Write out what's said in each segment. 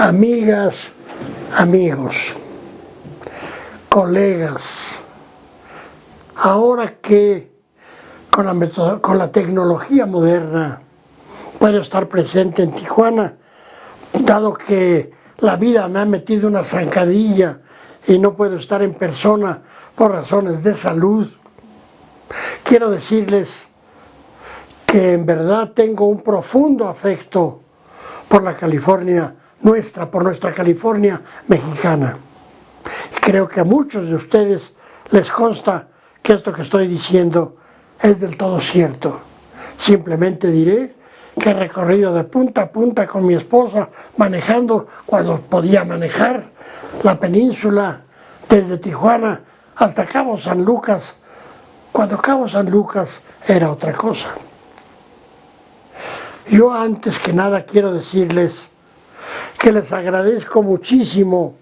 Amigas, amigos, colegas, ahora que con la tecnología moderna puedo estar presente en Tijuana, dado que la vida me ha metido una zancadilla y no puedo estar en persona por razones de salud, quiero decirles que en verdad tengo un profundo afecto por la California nuestra, por nuestra California mexicana. Y creo que a muchos de ustedes les consta que esto que estoy diciendo es del todo cierto. Simplemente diré que he recorrido de punta a punta con mi esposa, manejando cuando podía manejar la península, desde Tijuana hasta Cabo San Lucas, cuando Cabo San Lucas era otra cosa. Yo antes que nada quiero decirles que les agradezco muchísimo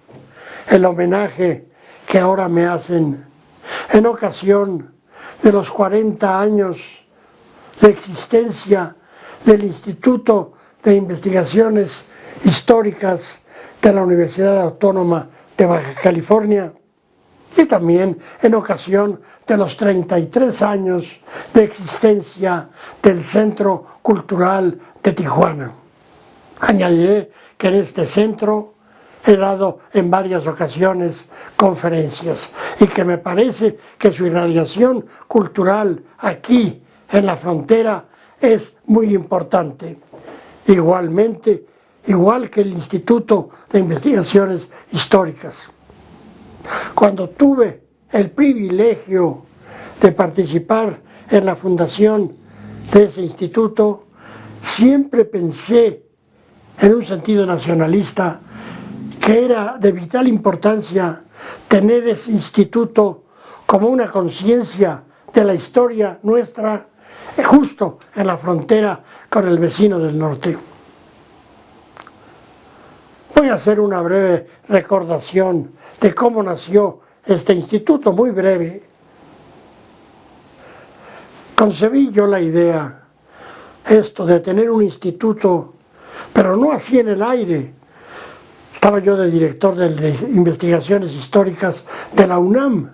el homenaje que ahora me hacen en ocasión de los 40 años de existencia del Instituto de Investigaciones Históricas de la Universidad Autónoma de Baja California y también en ocasión de los 33 años de existencia del Centro Cultural de Tijuana. Añadiré que en este centro he dado en varias ocasiones conferencias y que me parece que su irradiación cultural aquí en la frontera es muy importante. Igualmente, igual que el Instituto de Investigaciones Históricas. Cuando tuve el privilegio de participar en la fundación de ese instituto, siempre pensé en un sentido nacionalista que era de vital importancia tener ese instituto como una conciencia de la historia nuestra, justo en la frontera con el vecino del norte. Voy a hacer una breve recordación de cómo nació este instituto, muy breve. Concebí yo la idea, esto de tener un instituto, pero no así en el aire. Estaba yo de director de investigaciones históricas de la UNAM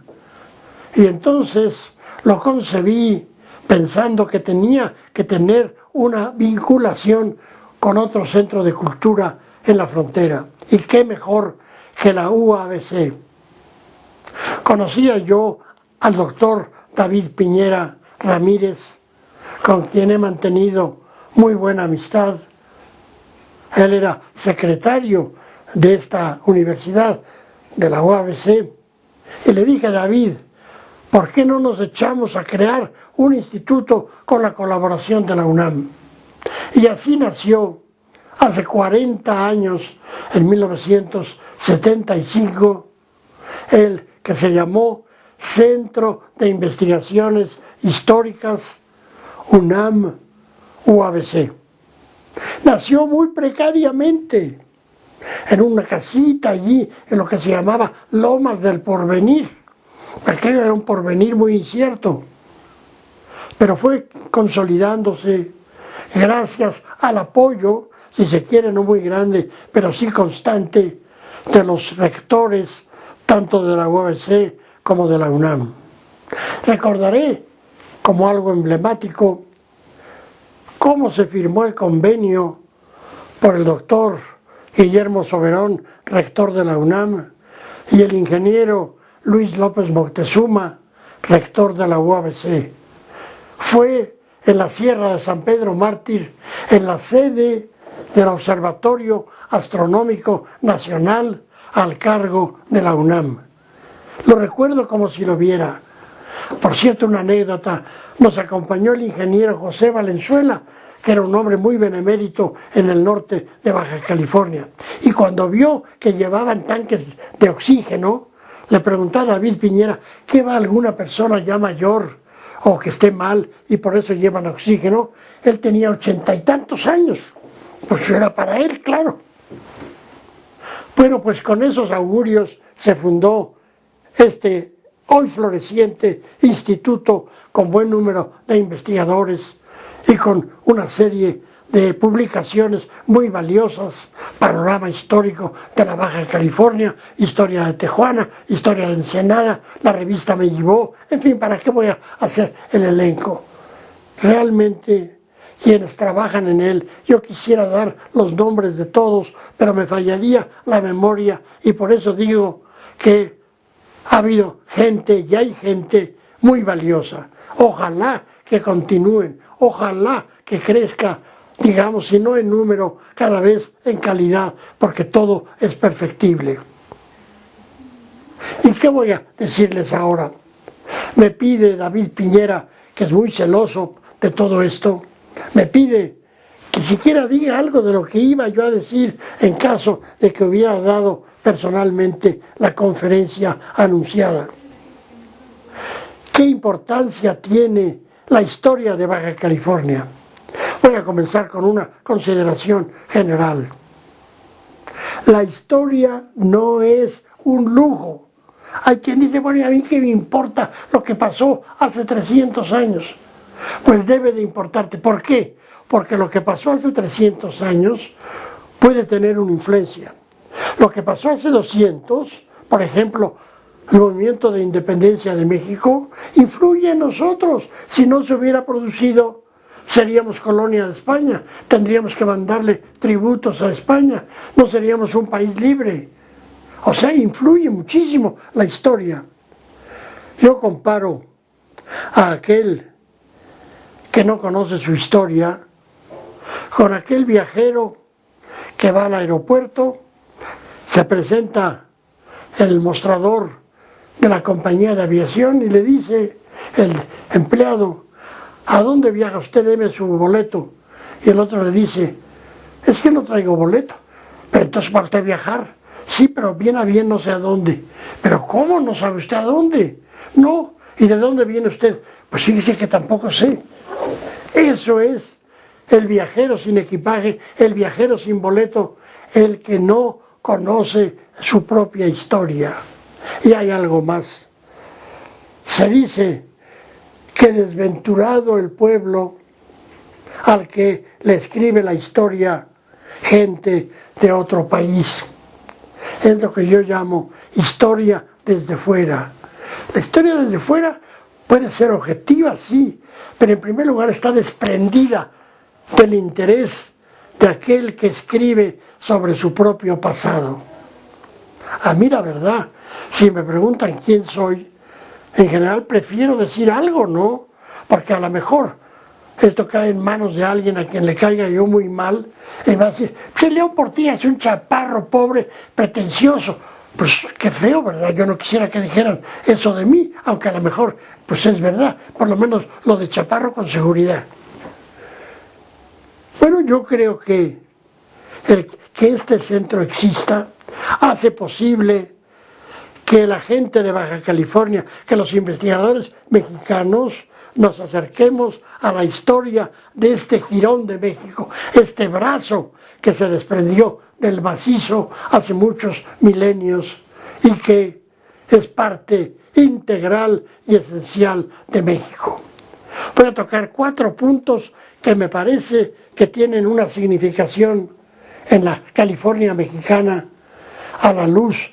y entonces lo concebí pensando que tenía que tener una vinculación con otro centro de cultura en la frontera. Y qué mejor que la UABC. Conocía yo al doctor David Piñera Ramírez, con quien he mantenido muy buena amistad. Él era secretario de esta universidad, de la UABC, y le dije a David, ¿por qué no nos echamos a crear un instituto con la colaboración de la UNAM? Y así nació, hace 40 años, en 1975, el que se llamó Centro de Investigaciones Históricas UNAM-UABC. Nació muy precariamente, en una casita allí, en lo que se llamaba Lomas del Porvenir. Aquello era un porvenir muy incierto, pero fue consolidándose gracias al apoyo, si se quiere no muy grande, pero sí constante, de los rectores, tanto de la UABC como de la UNAM. Recordaré, como algo emblemático, cómo se firmó el convenio por el doctor Guillermo Soberón, rector de la UNAM, y el ingeniero Luis López Moctezuma, rector de la UABC. Fue en la Sierra de San Pedro Mártir, en la sede del Observatorio Astronómico Nacional al cargo de la UNAM. Lo recuerdo como si lo viera. Por cierto, una anécdota, nos acompañó el ingeniero José Valenzuela, que era un hombre muy benemérito en el norte de Baja California. Y cuando vio que llevaban tanques de oxígeno, le preguntó a David Piñera, ¿qué va alguna persona ya mayor o que esté mal y por eso llevan oxígeno? Él tenía 80 y tantos años. Pues era para él, claro. Bueno, pues con esos augurios se fundó este hoy floreciente instituto con buen número de investigadores y con una serie de publicaciones muy valiosas panorama histórico de la Baja California, historia de Tijuana, historia de Ensenada, la revista Me Llevó, en fin, ¿para qué voy a hacer el elenco? Realmente quienes trabajan en él, yo quisiera dar los nombres de todos, pero me fallaría la memoria y por eso digo que ha habido gente y hay gente muy valiosa. Ojalá que continúen, ojalá que crezca, digamos, si no en número, cada vez en calidad, porque todo es perfectible. ¿Y qué voy a decirles ahora? Me pide David Piñera, que es muy celoso de todo esto, me pide que siquiera diga algo de lo que iba yo a decir en caso de que hubiera dado personalmente la conferencia anunciada. ¿Qué importancia tiene la historia de Baja California? Voy a comenzar con una consideración general. La historia no es un lujo. Hay quien dice, bueno, ¿y a mí qué me importa lo que pasó hace 300 años? Pues debe de importarte. ¿Por qué? Porque lo que pasó hace 300 años puede tener una influencia. Lo que pasó hace 200, por ejemplo, el movimiento de independencia de México, influye en nosotros. Si no se hubiera producido, seríamos colonia de España, tendríamos que mandarle tributos a España, no seríamos un país libre. O sea, influye muchísimo la historia. Yo comparo a aquel que no conoce su historia con aquel viajero que va al aeropuerto, se presenta el mostrador de la compañía de aviación y le dice el empleado, ¿a dónde viaja usted? Deme su boleto. Y el otro le dice, es que no traigo boleto. Pero entonces va usted a viajar. Sí, pero bien a bien no sé a dónde. ¿Pero cómo? ¿No sabe usted a dónde? No. ¿Y de dónde viene usted? Pues fíjese que tampoco sé. Eso es el viajero sin equipaje, el viajero sin boleto, el que no conoce su propia historia. Y hay algo más. Se dice que desventurado el pueblo al que le escribe la historia gente de otro país. Es lo que yo llamo historia desde fuera. La historia desde fuera puede ser objetiva, sí, pero en primer lugar está desprendida del interés de aquel que escribe sobre su propio pasado. A mí la verdad, si me preguntan quién soy, en general prefiero decir algo, ¿no? Porque a lo mejor esto cae en manos de alguien a quien le caiga yo muy mal y va a decir, pues León Portilla es un chaparro pobre, pretencioso. Pues qué feo, ¿verdad? Yo no quisiera que dijeran eso de mí, aunque a lo mejor pues es verdad, por lo menos lo de chaparro con seguridad. Bueno, yo creo que que este centro exista hace posible que la gente de Baja California, que los investigadores mexicanos nos acerquemos a la historia de este jirón de México, este brazo que se desprendió del macizo hace muchos milenios y que es parte integral y esencial de México. Voy a tocar 4 puntos que me parece que tienen una significación en la California mexicana a la luz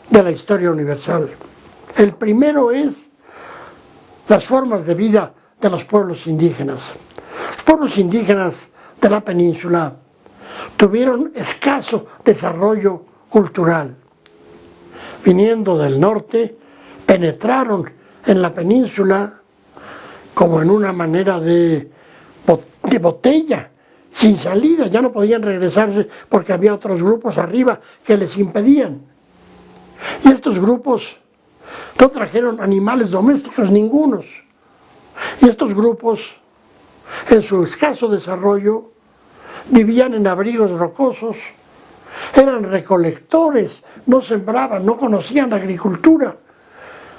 de la historia universal. El primero es las formas de vida de los pueblos indígenas. Los pueblos indígenas de la península tuvieron escaso desarrollo cultural. Viniendo del norte, penetraron en la península como en una manera de botella, sin salida, ya no podían regresarse porque había otros grupos arriba que les impedían. Y estos grupos no trajeron animales domésticos ningunos. Y estos grupos, en su escaso desarrollo, vivían en abrigos rocosos, eran recolectores, no sembraban, no conocían la agricultura,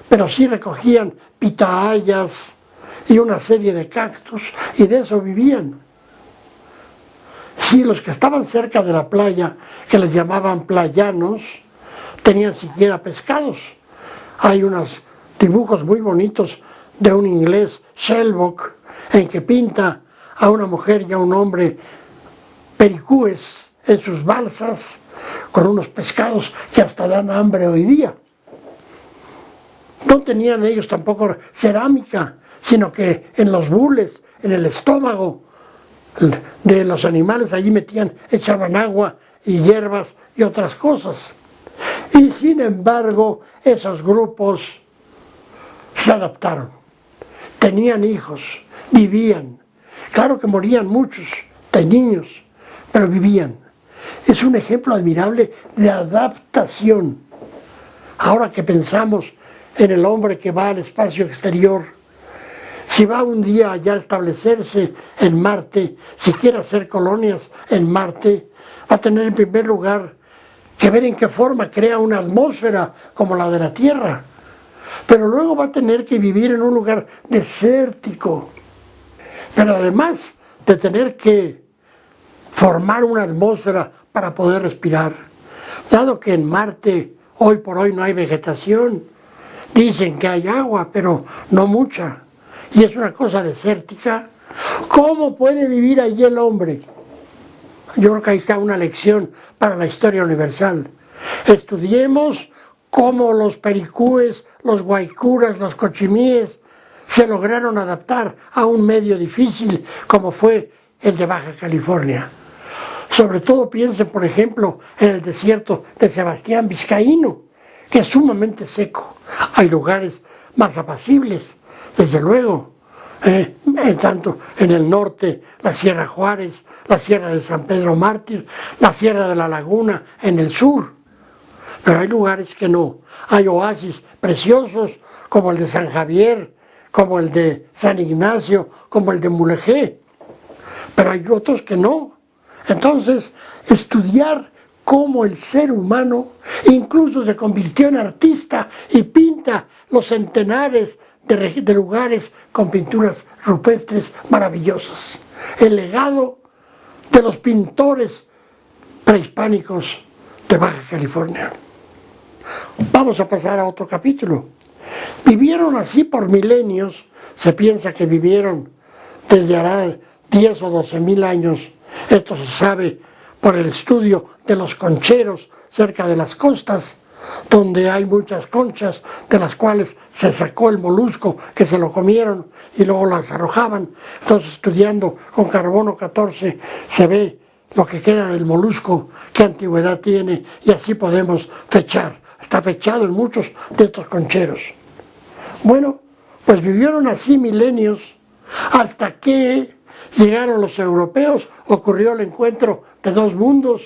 pero sí recogían pitahayas y una serie de cactus, y de eso vivían. Sí, los que estaban cerca de la playa, que les llamaban playanos, tenían siquiera pescados. Hay unos dibujos muy bonitos de un inglés, Shelbock, en que pinta a una mujer y a un hombre pericúes en sus balsas con unos pescados que hasta dan hambre hoy día. No tenían ellos tampoco cerámica, sino que en los bules, en el estómago de los animales, allí echaban agua y hierbas y otras cosas. Y sin embargo, esos grupos se adaptaron, tenían hijos, vivían. Claro que morían muchos de niños, pero vivían. Es un ejemplo admirable de adaptación. Ahora que pensamos en el hombre que va al espacio exterior, si va un día allá a establecerse en Marte, si quiere hacer colonias en Marte, va a tener en primer lugar que ver en qué forma crea una atmósfera como la de la Tierra. Pero luego va a tener que vivir en un lugar desértico. Pero además de tener que formar una atmósfera para poder respirar, dado que en Marte hoy por hoy no hay vegetación, dicen que hay agua, pero no mucha, y es una cosa desértica, ¿cómo puede vivir allí el hombre? Yo creo que ahí está una lección para la historia universal. Estudiemos cómo los pericúes, los guaycuras, los cochimíes se lograron adaptar a un medio difícil como fue el de Baja California. Sobre todo piensen, por ejemplo, en el desierto de Sebastián Vizcaíno, que es sumamente seco. Hay lugares más apacibles, desde luego, tanto en el norte, la Sierra Juárez, la Sierra de San Pedro Mártir, la Sierra de la Laguna en el sur. Pero hay lugares que no. Hay oasis preciosos como el de San Javier, como el de San Ignacio, como el de Mulegé. Pero hay otros que no. Entonces, estudiar cómo el ser humano incluso se convirtió en artista y pinta los centenares de lugares con pinturas rupestres maravillosas. El legado de los pintores prehispánicos de Baja California. Vamos a pasar a otro capítulo. Vivieron así por milenios, se piensa que vivieron desde hará 10 o 12 mil años. Esto se sabe por el estudio de los concheros cerca de las costas, donde hay muchas conchas de las cuales se sacó el molusco que se lo comieron y luego las arrojaban. Entonces, estudiando con carbono 14 se ve lo que queda del molusco, qué antigüedad tiene, y así podemos fechar. Está fechado en muchos de estos concheros. Bueno, pues vivieron así milenios hasta que llegaron los europeos, ocurrió el encuentro de dos mundos.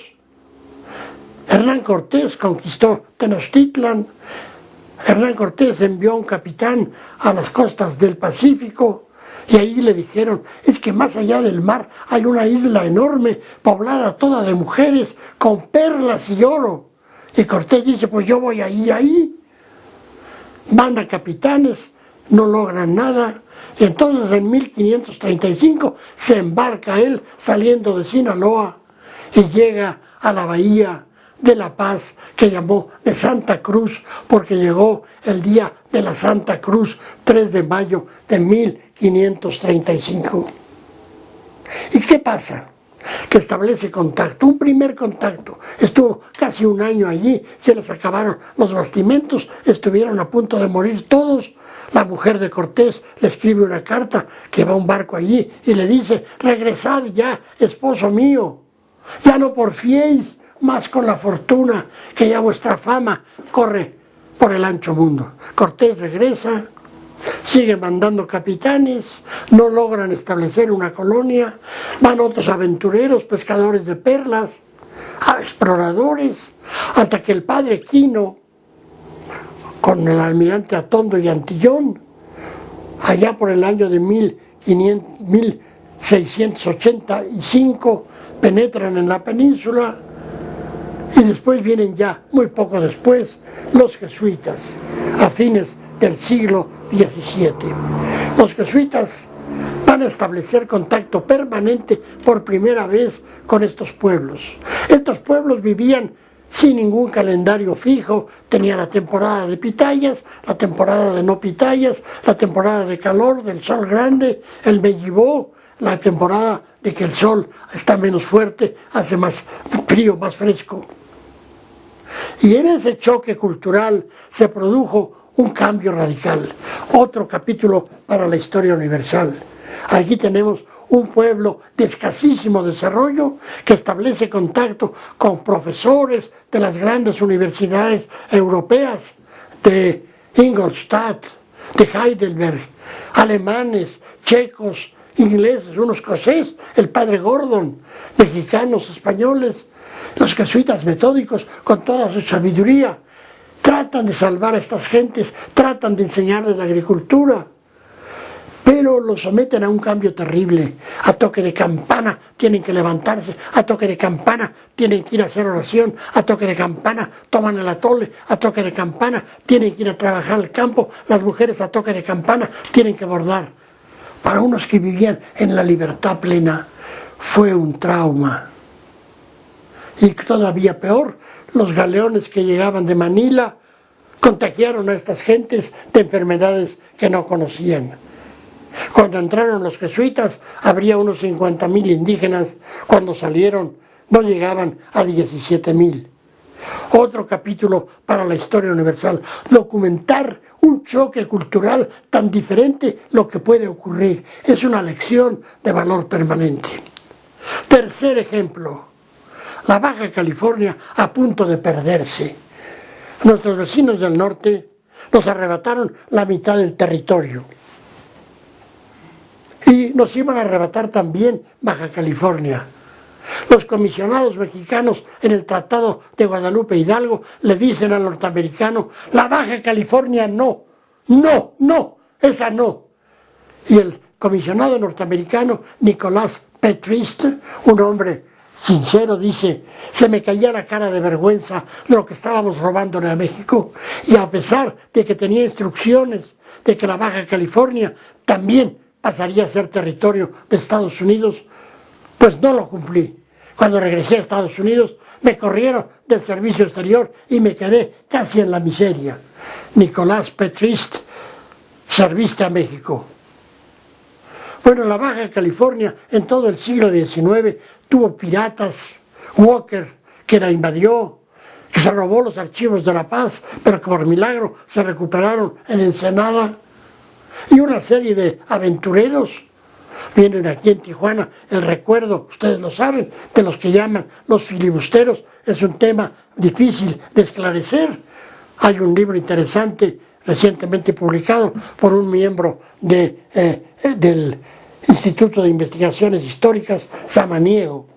Hernán Cortés conquistó Tenochtitlan. Hernán Cortés envió a un capitán a las costas del Pacífico y ahí le dijeron, es que más allá del mar hay una isla enorme, poblada toda de mujeres, con perlas y oro. Y Cortés dice, pues yo voy ahí. Manda capitanes, no logran nada. Y entonces en 1535 se embarca él saliendo de Sinaloa y llega a la bahía de La Paz, que llamó de Santa Cruz, porque llegó el día de la Santa Cruz, 3 de mayo de 1535. ¿Y qué pasa? Que establece contacto, un primer contacto. Estuvo casi un año allí, se les acabaron los bastimentos, estuvieron a punto de morir todos. La mujer de Cortés le escribe una carta que va a un barco allí y le dice, regresad ya, esposo mío, ya no porfiéis más con la fortuna, que ya vuestra fama corre por el ancho mundo. Cortés regresa, sigue mandando capitanes, no logran establecer una colonia, van otros aventureros, pescadores de perlas, exploradores, hasta que el padre Quino, con el almirante Atondo y Antillón, allá por el año de 1685, penetran en la península. Y después vienen ya, muy poco después, los jesuitas, a fines del siglo XVII. Los jesuitas van a establecer contacto permanente por primera vez con estos pueblos. Estos pueblos vivían sin ningún calendario fijo, tenían la temporada de pitayas, la temporada de no pitayas, la temporada de calor, del sol grande, el mellibó, la temporada de que el sol está menos fuerte, hace más frío, más fresco. Y en ese choque cultural se produjo un cambio radical. Otro capítulo para la historia universal. Aquí tenemos un pueblo de escasísimo desarrollo que establece contacto con profesores de las grandes universidades europeas, de Ingolstadt, de Heidelberg, alemanes, checos, ingleses, unos escoceses, el padre Gordon, mexicanos, españoles, los jesuitas metódicos con toda su sabiduría. Tratan de salvar a estas gentes, tratan de enseñarles la agricultura, pero los someten a un cambio terrible. A toque de campana tienen que levantarse, a toque de campana tienen que ir a hacer oración, a toque de campana toman el atole, a toque de campana tienen que ir a trabajar al campo, las mujeres a toque de campana tienen que bordar. Para unos que vivían en la libertad plena fue un trauma. Y todavía peor, los galeones que llegaban de Manila contagiaron a estas gentes de enfermedades que no conocían. Cuando entraron los jesuitas, habría unos 50,000 indígenas. Cuando salieron, no llegaban a 17,000. Otro capítulo para la historia universal. Documentar un choque cultural tan diferente, lo que puede ocurrir. Es una lección de valor permanente. Tercer ejemplo. La Baja California a punto de perderse. Nuestros vecinos del norte nos arrebataron la mitad del territorio. Y nos iban a arrebatar también Baja California. Los comisionados mexicanos en el Tratado de Guadalupe Hidalgo le dicen al norteamericano: la Baja California no, no, no, esa no. Y el comisionado norteamericano Nicolás Petrist, un hombre sincero, dice: se me caía la cara de vergüenza de lo que estábamos robándole a México, y a pesar de que tenía instrucciones de que la Baja California también pasaría a ser territorio de Estados Unidos, pues no lo cumplí. Cuando regresé a Estados Unidos me corrieron del servicio exterior y me quedé casi en la miseria. Nicolás Petrist, serviste a México. Bueno, la Baja California en todo el siglo XIX tuvo piratas, Walker, que la invadió, que se robó los archivos de La Paz, pero que por milagro se recuperaron en Ensenada, y una serie de aventureros. Vienen aquí en Tijuana el recuerdo, ustedes lo saben, de los que llaman los filibusteros. Es un tema difícil de esclarecer. Hay un libro interesante recientemente publicado por un miembro del Instituto de Investigaciones Históricas, Samaniego.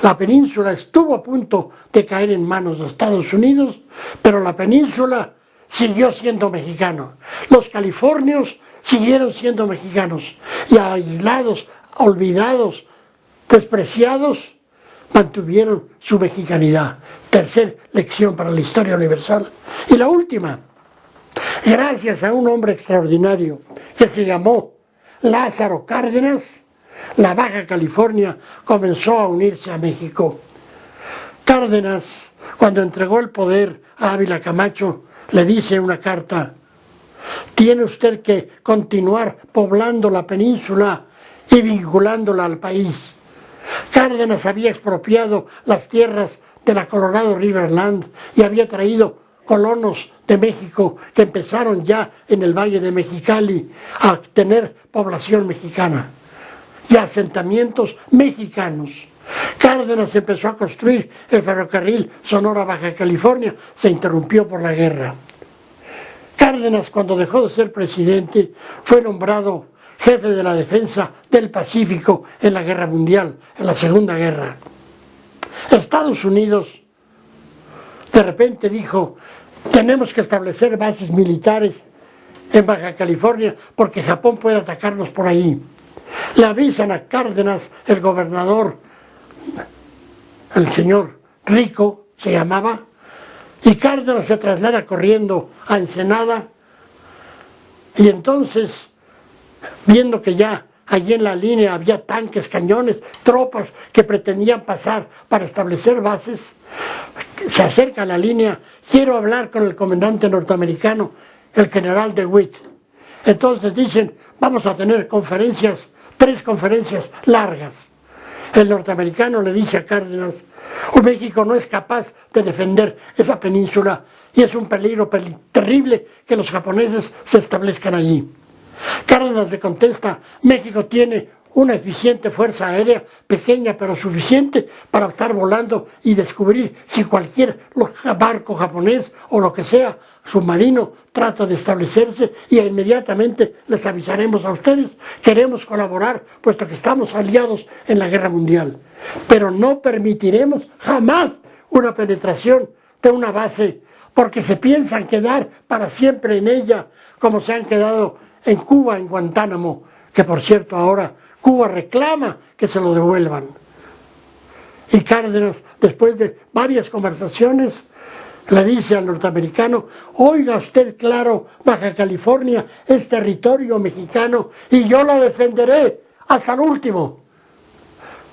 La península estuvo a punto de caer en manos de Estados Unidos, pero la península siguió siendo mexicano. Los californios siguieron siendo mexicanos, y aislados, olvidados, despreciados, mantuvieron su mexicanidad. Tercer lección para la historia universal. Y la última, gracias a un hombre extraordinario que se llamó Lázaro Cárdenas, la Baja California comenzó a unirse a México. Cárdenas, cuando entregó el poder a Ávila Camacho, le dice una carta: tiene usted que continuar poblando la península y vinculándola al país. Cárdenas había expropiado las tierras de la Colorado River Land y había traído colonos de México que empezaron ya en el Valle de Mexicali a tener población mexicana y asentamientos mexicanos. Cárdenas empezó a construir el ferrocarril Sonora-Baja California, se interrumpió por la guerra. Cárdenas, cuando dejó de ser presidente, fue nombrado jefe de la defensa del Pacífico en la Guerra Mundial, en la Segunda Guerra. Estados Unidos de repente dijo: tenemos que establecer bases militares en Baja California porque Japón puede atacarnos por ahí. Le avisan a Cárdenas, el gobernador, el señor Rico se llamaba, y Cárdenas se traslada corriendo a Ensenada, y entonces, viendo que ya allí en la línea había tanques, cañones, tropas que pretendían pasar para establecer bases, se acerca a la línea: quiero hablar con el comandante norteamericano, el general DeWitt. Entonces dicen: vamos a tener conferencias, 3 conferencias largas. El norteamericano le dice a Cárdenas, México no es capaz de defender esa península y es un peligro terrible que los japoneses se establezcan allí. Cárdenas le contesta, México tiene una eficiente fuerza aérea, pequeña pero suficiente para estar volando y descubrir si cualquier barco japonés o lo que sea, submarino, trata de establecerse y inmediatamente les avisaremos a ustedes. Queremos colaborar puesto que estamos aliados en la guerra mundial. Pero no permitiremos jamás una penetración de una base porque se piensan quedar para siempre en ella como se han quedado en Cuba, en Guantánamo, que por cierto ahora Cuba reclama que se lo devuelvan. Y Cárdenas, después de varias conversaciones, le dice al norteamericano, oiga usted claro, Baja California es territorio mexicano y yo lo defenderé hasta el último.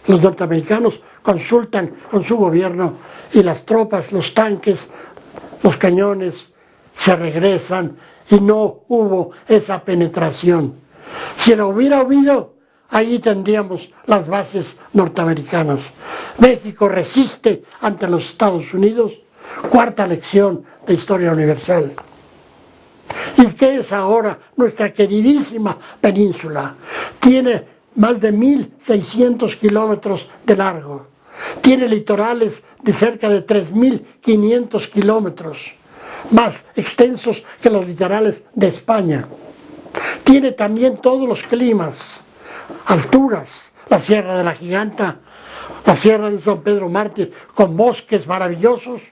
Los norteamericanos consultan con su gobierno y las tropas, los tanques, los cañones se regresan y no hubo esa penetración. Si lo hubiera habido, allí tendríamos las bases norteamericanas. México resiste ante los Estados Unidos. 4ª lección de Historia Universal. ¿Y qué es ahora nuestra queridísima península? Tiene más de 1.600 kilómetros de largo. Tiene litorales de cerca de 3.500 kilómetros, más extensos que los litorales de España. Tiene también todos los climas, alturas, la Sierra de la Giganta, la Sierra de San Pedro Mártir, con bosques maravillosos.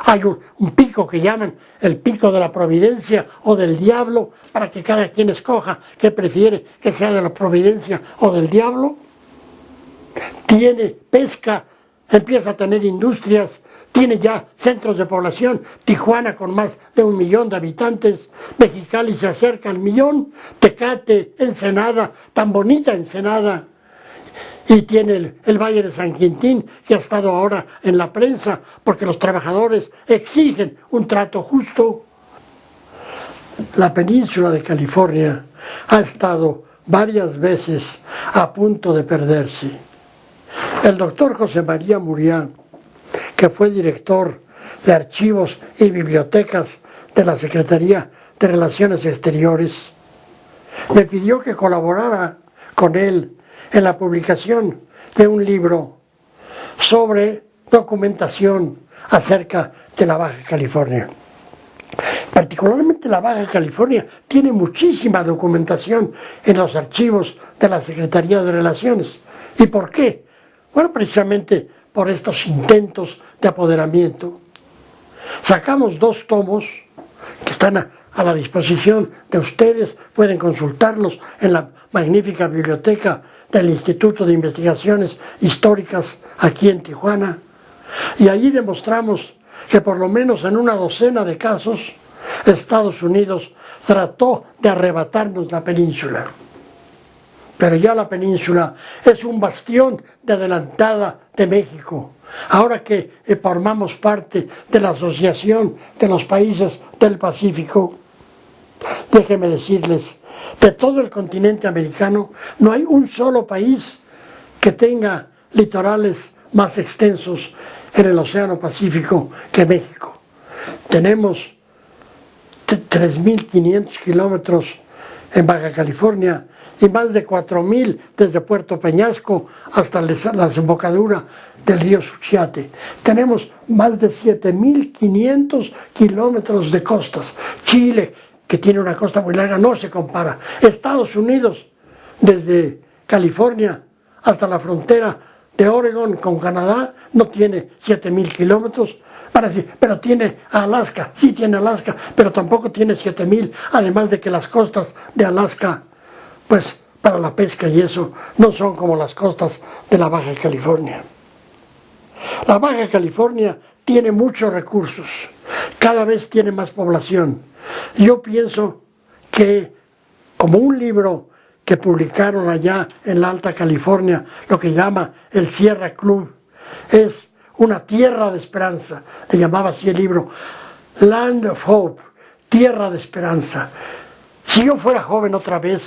Hay un pico que llaman el pico de la Providencia o del Diablo, para que cada quien escoja qué prefiere, que sea de la Providencia o del Diablo. Tiene pesca, empieza a tener industrias, tiene ya centros de población, Tijuana con más de 1 millón de habitantes, Mexicali se acerca al 1.000.000, Tecate, Ensenada, tan bonita Ensenada, y tiene el Valle de San Quintín, que ha estado ahora en la prensa, porque los trabajadores exigen un trato justo. La península de California ha estado varias veces a punto de perderse. El doctor José María Murián, que fue director de Archivos y Bibliotecas de la Secretaría de Relaciones Exteriores, me pidió que colaborara con él en la publicación de un libro sobre documentación acerca de la Baja California. Particularmente la Baja California tiene muchísima documentación en los archivos de la Secretaría de Relaciones. ¿Y por qué? Bueno, precisamente por estos intentos de apoderamiento. Sacamos 2 tomos que están a la disposición de ustedes, pueden consultarlos en la magnífica biblioteca del Instituto de Investigaciones Históricas aquí en Tijuana, y allí demostramos que por lo menos en una docena de casos Estados Unidos trató de arrebatarnos la península. Pero ya la península es un bastión de adelantada de México. Ahora que formamos parte de la Asociación de los Países del Pacífico, déjenme decirles, de todo el continente americano no hay un solo país que tenga litorales más extensos en el Océano Pacífico que México. Tenemos 3.500 kilómetros en Baja California y más de 4.000 desde Puerto Peñasco hasta la desembocadura del río Suchiate. Tenemos más de 7.500 kilómetros de costas. Chile, que tiene una costa muy larga, no se compara. Estados Unidos, desde California hasta la frontera de Oregon con Canadá, no tiene 7.000 kilómetros, pero tiene Alaska, sí tiene Alaska, pero tampoco tiene 7.000, además de que las costas de Alaska, pues para la pesca y eso, no son como las costas de la Baja California. La Baja California tiene muchos recursos, cada vez tiene más población. Yo pienso que, como un libro que publicaron allá en la Alta California, lo que llama el Sierra Club, es una tierra de esperanza, le llamaba así el libro, Land of Hope, tierra de esperanza. Si yo fuera joven otra vez,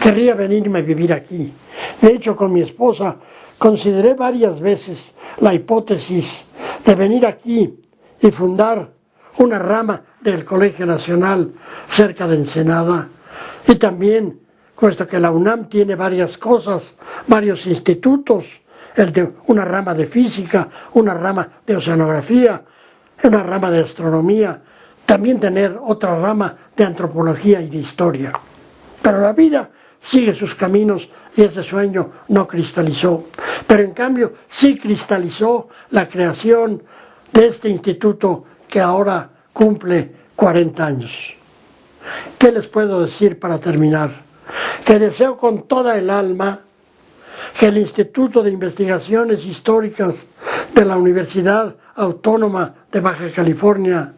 querría venirme a vivir aquí. De hecho, con mi esposa consideré varias veces la hipótesis de venir aquí y fundar una rama del Colegio Nacional cerca de Ensenada. Y también, puesto que la UNAM tiene varias cosas, varios institutos, una rama de física, una rama de oceanografía, una rama de astronomía, también tener otra rama de antropología y de historia. Pero la vida sigue sus caminos y ese sueño no cristalizó. Pero en cambio sí cristalizó la creación de este instituto que ahora cumple 40 años. ¿Qué les puedo decir para terminar? Que deseo con toda el alma que el Instituto de Investigaciones Históricas de la Universidad Autónoma de Baja California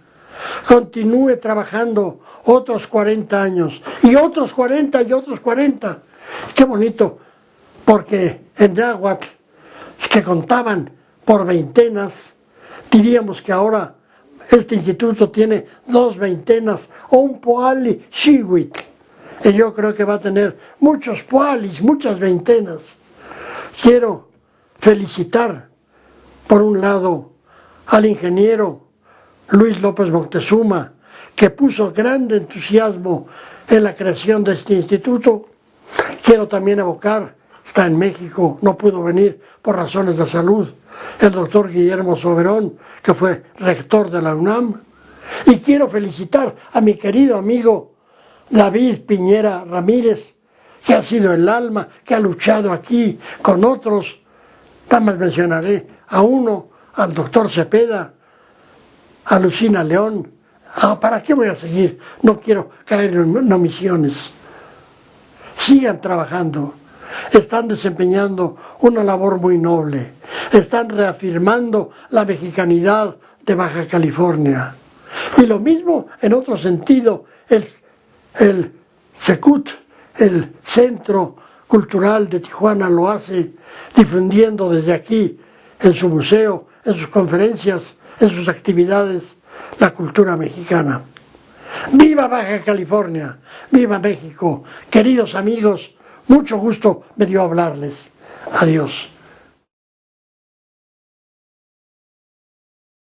continúe trabajando otros 40 años, y otros 40 y otros 40. Qué bonito, porque en náhuatl, que contaban por veintenas, diríamos que ahora este instituto tiene 2 veintenas o un poali xihuitl. Y yo creo que va a tener muchos poalis, muchas veintenas. Quiero felicitar, por un lado, al ingeniero Luis López Moctezuma, que puso grande entusiasmo en la creación de este instituto. Quiero también evocar, está en México, no pudo venir por razones de salud, el doctor Guillermo Soberón, que fue rector de la UNAM. Y quiero felicitar a mi querido amigo David Piñera Ramírez, que ha sido el alma, que ha luchado aquí con otros. Nada más mencionaré a uno, al doctor Cepeda, a Lucina León. ¿Para qué voy a seguir? No quiero caer en omisiones. Sigan trabajando. Están desempeñando una labor muy noble. Están reafirmando la mexicanidad de Baja California. Y lo mismo, en otro sentido, el CECUT, el Centro Cultural de Tijuana, lo hace difundiendo desde aquí, en su museo, en sus conferencias, en sus actividades, la cultura mexicana. ¡Viva Baja California! ¡Viva México! Queridos amigos, mucho gusto me dio hablarles. Adiós.